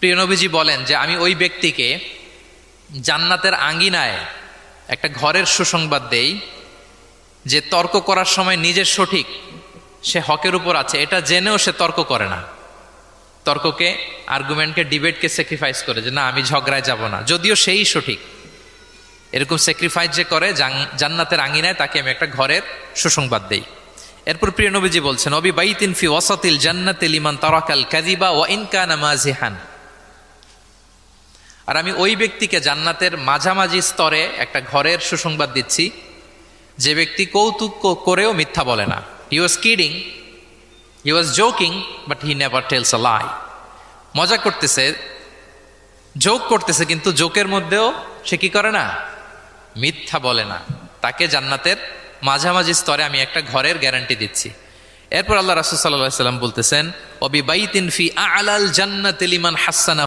প্রিয় নবীজি বলেন যে আমি ওই ব্যক্তিকে জান্নাতের আঙ্গিনায় একটা ঘরের সুসংবাদ দেই যে তর্ক করার সময় নিজের সঠিক, সে হকের উপর আছে এটা জেনেও সে তর্ক করে না। তর্ককে, আর্গুমেন্টকে, ডিবেটকে স্যাক্রিফাইস করে যে না আমি ঝগড়ায় যাব না, যদিও সেই সঠিক। এরকম স্যাক্রিফাইস যে করে জান্নাতের আঙ্গিনায় তাকে আমি একটা ঘরের সুসংবাদ দেই। এরপর প্রিয় নবীজি বলছেন অবি বাইতিন ফি ওয়াসাতিল জান্নাতি লিমান তারাকাল কাযিবা ওয়া ইন কানা মাযিহান। আর আমি ওই ব্যক্তিকে জান্নাতের মাঝামাঝি স্তরে একটা ঘরের সুসংবাদ দিচ্ছি যে ব্যক্তি কৌতুক করেও মিথ্যা বলে না। He was kidding, he was joking, but he never tells a lie. মজা করতেছে, জোক করতেছে, কিন্তু জোকের মধ্যেও সে কি করে না, মিথ্যা বলে না। তাকে জান্নাতের মাঝামাঝি স্তরে আমি একটা ঘরের গ্যারান্টি দিচ্ছি। এরপর আল্লাহ রাসূল সাল্লাল্লাহু আলাইহি ওয়াসাল্লাম বলতেছেন অবি বাইতিন ফি আ'লাল জান্নাতি লিমান হাসানা